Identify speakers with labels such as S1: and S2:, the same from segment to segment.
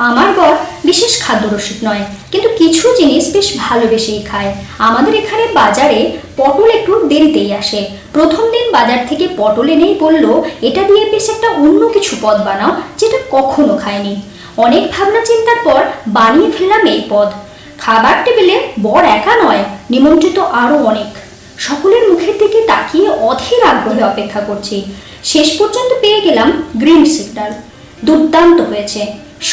S1: আমার বর বিশেষ খাদ্যরসিক নয়, কিন্তু কিছু জিনিস বেশ ভালোবেসেই খায়। আমাদের এখানে বাজারে পটল একটু দেরিতেই আসে। প্রথম দিন বাজার থেকে পটল এনেই বলল, এটা দিয়ে বেশ একটা অন্য কিছু পদ বানাও যেটা কখনো খায়নি। অনেক ভাবনা চিন্তার পর বানিয়ে ফেললাম এই পদ। খাবার টেবিলে বর একা নয়, নিমন্ত্রিত আরো অনেক। সকলের মুখের দিকে তাকিয়ে অধীর আগ্রহে অপেক্ষা করছি। শেষ পর্যন্ত পেয়ে গেলাম গ্রিন সিগন্যাল। দুর্দান্ত হয়েছে।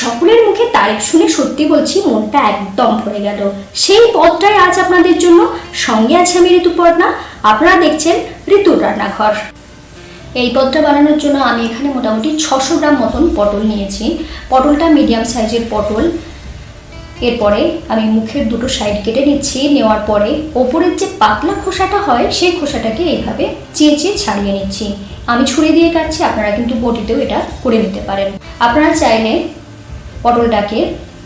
S1: সকলের মুখে তারিফ শুনে সত্যি বলছি মনটা একদম ভরে গেল। সেই পদটাই আজ আপনাদের জন্য। সঙ্গে আছে আমি ঋতুপর্ণা। আপনারা দেখছেন ঋতুর রান্নাঘর। এই পদটা বানানোর জন্য আমি এখানে মোটামুটি 600 গ্রাম মতন পটল নিয়েছি। পটলটা মিডিয়াম সাইজের পটল। এরপরে আমি মুখের দুটো সাইড কেটে নিচ্ছি। নেওয়ার পরে ওপরের যে পাতলা খোসাটা হয় সেই খোসাটাকে এইভাবে চেঁচে ছাড়িয়ে নিচ্ছি। আমি ছুরি দিয়ে কাটছি, আপনারা কিন্তু বটিতেও এটা করে নিতে পারেন। আপনারা চাইলে পটলটাকে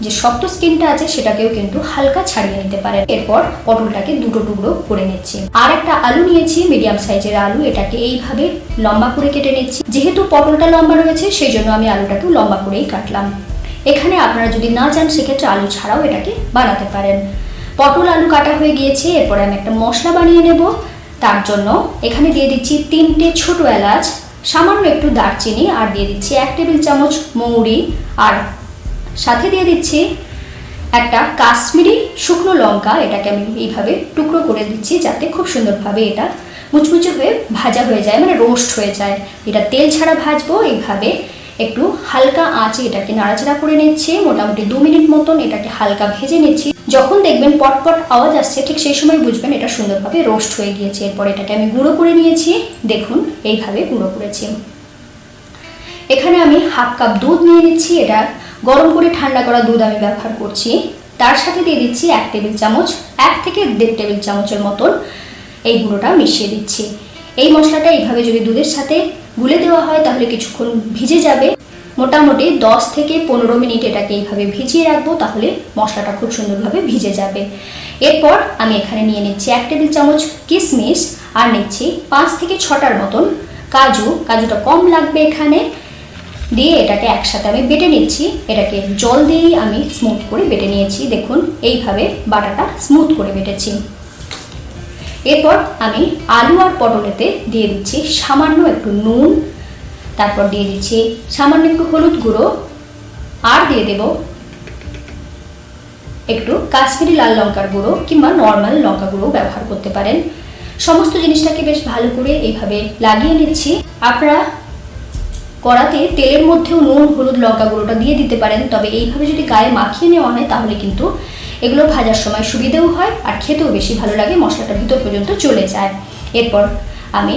S1: যে শক্ত স্কিনটা আছে সেটাকেও কিন্তু হালকা ছাড়িয়ে নিতে পারেন। এরপর পটলটাকে দুটো টুকরো করে নিচ্ছি। আর একটা আলু নিয়েছি, মিডিয়াম সাইজের আলু। এটাকে এইভাবে লম্বা করে কেটে নিচ্ছি। যেহেতু পটলটা লম্বা রয়েছে সেই জন্য আমি আলুটাকেও লম্বা করেই কাটলাম। এখানে আপনারা যদি না চান সেক্ষেত্রে আলু ছাড়াও এটাকে বানাতে পারেন। পটল আলু কাটা হয়ে গিয়েছে। এরপরে আমি একটা মশলা বানিয়ে নেব। তার জন্য এখানে দিয়ে দিচ্ছি 3টে ছোট এলাচ, সামান্য একটু দারচিনি, আর দিয়ে দিচ্ছি 1 টেবিল চামচ মৌরি, আর সাথে দিয়ে দিচ্ছি একটা কাশ্মীরি শুকনো লঙ্কা। এটাকে আমি এইভাবে টুকরো করে দিচ্ছি যাতে খুব সুন্দরভাবে এটা মুচমুচে হয়ে ভাজা হয়ে যায়, মানে রোস্ট হয়ে যায়। এটা তেল ছাড়া ভাজবো। এইভাবে একটু হালকা আঁচে এটাকে নাড়াচাড়া করে নিচ্ছি। মোটামুটি 2 মিনিট মতন এটাকে হালকা ভেজে নিচ্ছি। যখন দেখবেন পটপট আওয়াজ আসছে ঠিক সেই সময় বুঝবেন এটা সুন্দরভাবে রোস্ট হয়ে গিয়েছে। এরপর এটাকে আমি গুঁড়ো করে নিয়েছি। দেখুন এইভাবে গুঁড়ো করেছি। এখানে আমি 1/2 কাপ দুধ নিয়ে নিচ্ছি। এটা গরম করে ঠান্ডা করা দুধ আমি ব্যবহার করছি। তার সাথে দিয়ে দিচ্ছি 1 টেবিল চামচ, 1 থেকে 1.5 টেবিল চামচের মতন এই গুঁড়োটা মিশিয়ে দিচ্ছি। এই মশলাটা এইভাবে যদি দুধের সাথে গুলে দেওয়া হয় তাহলে কিছুক্ষণ ভিজে যাবে। মোটামুটি 10 থেকে 15 মিনিট এটাকে এইভাবে ভিজিয়ে রাখবো, তাহলে মশলাটা খুব সুন্দরভাবে ভিজে যাবে। এরপর আমি এখানে নিয়ে নিচ্ছি 1 টেবিল চামচ কিশমিশ, আর নিচ্ছি 5 থেকে 6টার মতন কাজু। কাজুটা কম লাগবে এখানে। দিয়ে এটাকে একসাথে আমি বেটে নিচ্ছি। এটাকে জল দিয়েই আমি স্মুথ করে বেটে নিয়েছি। দেখুন এইভাবে বাটাটা স্মুথ করে বেটেছি। এরপর আমি আলু আর পটলেতে দিয়ে দিচ্ছি সামান্য একটু নুন, তারপর দিয়ে দিচ্ছি সামান্য একটু হলুদ গুঁড়ো, আর দিয়ে দেব একটু কাশ্মীরি লাল লঙ্কার গুঁড়ো কিংবা নর্মাল লঙ্কা গুঁড়ো ব্যবহার করতে পারেন। সমস্ত জিনিসটাকে বেশ ভালো করে এইভাবে লাগিয়ে নিচ্ছি। আপনারা কড়াতে তেলের মধ্যেও নুন হলুদ লঙ্কা গুঁড়োটা দিয়ে দিতে পারেন, তবে এইভাবে যদি গায়ে মাখিয়ে নেওয়া হয় তাহলে কিন্তু এগুলো ভাজার সময় সুবিধেও হয় আর খেতেও বেশি ভালো লাগে, মশলাটা ভিতর পর্যন্ত চলে যায়। এরপর আমি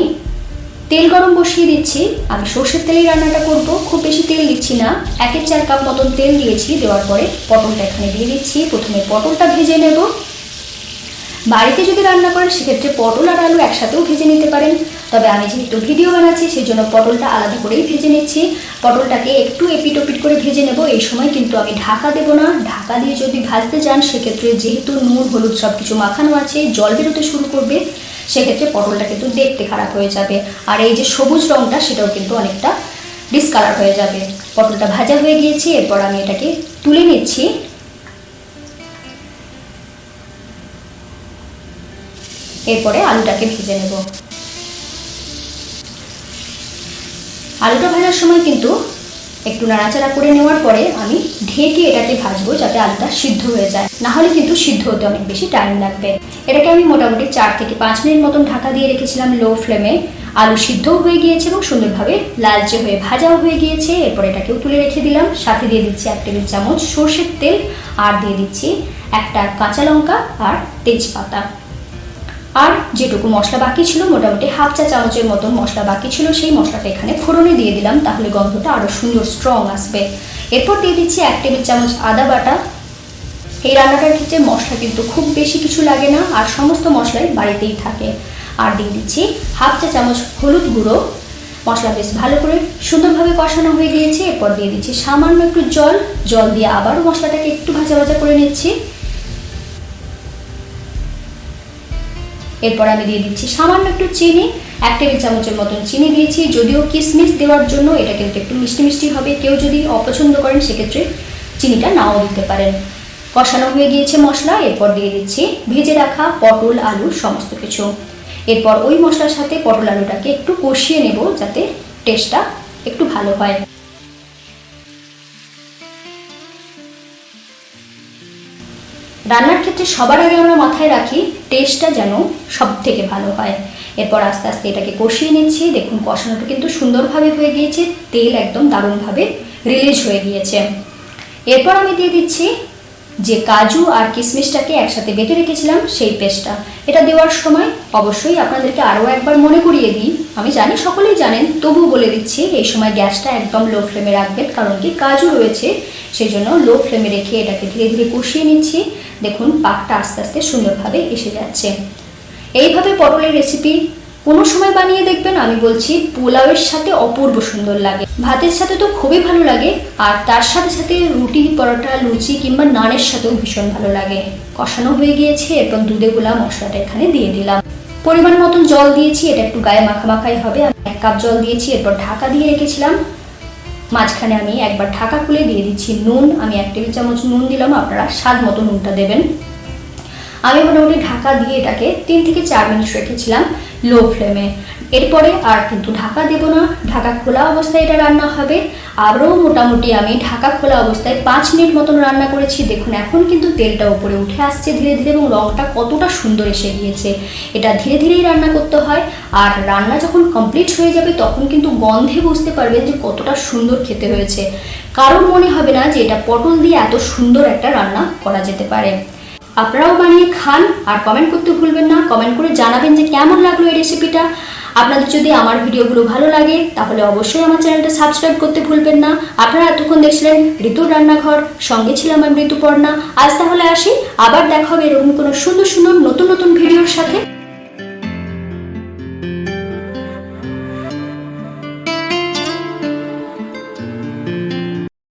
S1: তেল গরম বসিয়ে দিচ্ছি। আমি সর্ষের তেলেই রান্নাটা করব, খুব বেশি তেল দিচ্ছি না। 1/4 কাপ মতন তেল দিয়েছি। দেওয়ার পরে পটলটা এখানে দিয়ে দিচ্ছি। প্রথমে পটলটা ভেজে নেব। বাড়িতে যদি রান্না করেন সেক্ষেত্রে পটল আর আলু একসাথেও ভেজে নিতে পারেন, তবে আমি যেহেতু ভিডিও বানাচ্ছি সেই জন্য পটলটা আলাদা করেই ভেজে নিচ্ছি। পটলটাকে একটু এপিট ওপিট করে ভেজে নেব। এই সময় কিন্তু আমি ঢাকা দেব না। ঢাকা দিয়ে যদি ভাজতে যান সেক্ষেত্রে যেহেতু নুন হলুদ সব কিছু মাখানো আছে, জল বেরোতে শুরু করবে, সেক্ষেত্রে পটলটা কিন্তু দেখতে খারাপ হয়ে যাবে। আর এই যে সবুজ রঙটা সেটাও কিন্তু অনেকটা ডিসকালার হয়ে যাবে। পটলটা ভাজা হয়ে গিয়েছে। এরপর আমি এটাকে তুলে নিচ্ছি। এরপরে আলুটাকে ভেজে নেব। আলুটা ভাজার সময় কিন্তু একটু নাড়াচাড়া করে নেওয়ার পরে আমি ঢেকে এটাকে ভাজবো যাতে আলুটা সিদ্ধ হয়ে যায়, না হলে কিন্তু সিদ্ধ হতে অনেক বেশি টাইম লাগবে। এটাকে আমি মোটামুটি 4 থেকে 5 মিনিট মতন ঢাকা দিয়ে রেখেছিলাম লো ফ্লেমে। আলু সিদ্ধও হয়ে গিয়েছে এবং সুন্দরভাবে লালচে হয়ে ভাজাও হয়ে গিয়েছে। এরপর এটাকেও তুলে রেখে দিলাম। সাথে দিয়ে দিচ্ছি 1 টেবিল চামচ সর্ষের তেল, আর দিয়ে দিচ্ছি একটা কাঁচা লঙ্কা আর তেজপাতা। আর যেটুকু মশলা বাকি ছিল, মোটামুটি 1/2 চা চামচের মতন মশলা বাকি ছিল, সেই মশলাটা এখানে ফোড়নে দিয়ে দিলাম, তাহলে গন্ধটা আরো সুন্দর স্ট্রং আসবে। এরপর দিয়ে দিচ্ছি 1 টেবিল চামচ আদা বাটা। এই রান্নাটার ক্ষেত্রে মশলা কিন্তু খুব বেশি কিছু লাগে না, আর সমস্ত মশলাই বাড়িতেই থাকে। আর দিয়ে দিচ্ছি 1/2 চা চামচ হলুদ গুঁড়ো। মশলা বেশ ভালো করে সুন্দরভাবে কষানো হয়ে গিয়েছে। এরপর দিয়ে দিচ্ছি সামান্য একটু জল দিয়ে আবারও মশলাটাকে একটু ভাজা ভাজা করে নিচ্ছি। এরপর আমি দিয়ে দিচ্ছি সামান্য একটু চিনি, 1 টেবিল চামচের মতন চিনি দিয়েছি। যদিও কিশমিশ দেওয়ার জন্য এটা কিন্তু একটু মিষ্টি মিষ্টি হবে, কেউ যদি অপছন্দ করেন সেক্ষেত্রে চিনিটা নাও দিতে পারেন। কষানো হয়ে গিয়েছে মশলা, এরপর দিয়ে দিচ্ছি ভেজে রাখা পটল আলু সমস্ত কিছু। এরপর ওই মশলার সাথে পটল আলুটাকে একটু কষিয়ে নেব যাতে টেস্টটা একটু ভালো হয়। রান্নার ক্ষেত্রে সবার আগে আমরা মাথায় রাখি টেস্টটা যেন সব থেকে ভালো হয়। এরপর আস্তে আস্তে এটাকে কষিয়ে নিচ্ছি। দেখুন কষানোটা কিন্তু সুন্দরভাবে হয়ে গিয়েছে, তেল একদম দারুণভাবে রিলিজ হয়ে গিয়েছে। এরপর আমি দিয়ে দিচ্ছি যে কাজু আর কিশমিশটাকে একসাথে বেটে রেখেছিলাম সেই পেস্টটা। এটা দেওয়ার সময় অবশ্যই আপনাদেরকে আরও একবার মনে করিয়ে দিই, আমি জানি সকলেই জানেন, তবুও বলে দিচ্ছি, এই সময় গ্যাসটা একদম লো ফ্লেমে রাখবেন, কারণ কি কাজু রয়েছে, সেই জন্য লো ফ্লেমে রেখে এটাকে ধীরে ধীরে কষিয়ে নিচ্ছি। দেখুন পাকটা আস্তে আস্তে সুন্দরভাবে এসে যাচ্ছে। এইভাবে পটলের রেসিপি কোনো সময় বানিয়ে দেখবেন, আমি বলছি পোলাওয়ের সাথে অপূর্ব সুন্দর লাগে, ভাতের সাথে তো খুবই ভালো লাগে, আর তার সাথে সাথে রুটি পরোটা লুচি কিংবা নানের সাথেও ভীষণ ভালো লাগে। কষানো হয়ে গিয়েছে, এরপর দুধে গোলা মশলাটা এখানে দিয়ে দিলাম। পরিমাণ মতন জল দিয়েছি, এটা একটু গায়ে মাখামাখাই হবে। আমি 1 কাপ জল দিয়েছি, এরপর ঢাকা দিয়ে রেখেছিলাম। মাঝখানে আমি একবার ঢাকা খুলে দিয়ে দিচ্ছি নুন, আমি 1 টেবিল চামচ নুন দিলাম, আপনারা স্বাদ মতো নুনটা দেবেন। আমি মোটামুটি ঢাকা দিয়ে এটাকে 3 থেকে 4 মিনিট রেখেছিলাম লো ফ্লেমে। এরপরে আর কিন্তু ঢাকা দেব না, ঢাকা খোলা অবস্থায় এটা রান্না হবে। আরও মোটামুটি আমি ঢাকা খোলা অবস্থায় 5 মিনিট মতন রান্না করেছি। দেখুন এখন কিন্তু তেলটা উপরে উঠে আসছে ধীরে ধীরে, এবং রঙটা কতটা সুন্দর এসে গিয়েছে। এটা ধীরে ধীরেই রান্না করতে হয়, আর রান্না যখন কমপ্লিট হয়ে যাবে তখন কিন্তু গন্ধে বুঝতে পারবেন যে কতটা সুন্দর খেতে হয়েছে। কারণ মনে হবে না যে এটা পটল দিয়ে এত সুন্দর একটা রান্না করা যেতে পারে। আপনারাও বানিয়ে খান, আর কমেন্ট করতে ভুলবেন না। কমেন্ট করে জানাবেন যে কেমন লাগলো এই রেসিপিটা। আপনাদের যদি আমার ভিডিওগুলো ভালো লাগে তাহলে অবশ্যই আমার চ্যানেলটা সাবস্ক্রাইব করতে ভুলবেন না। আপনারা এতক্ষণ দেখছিলেন ঋতুর রান্নাঘর, সঙ্গে ছিলাম আমি ঋতুপর্ণা। আজ তাহলে আসি, আবার দেখা হবে এরকম কোনো সুন্দর সুন্দর নতুন নতুন ভিডিওর সাথে।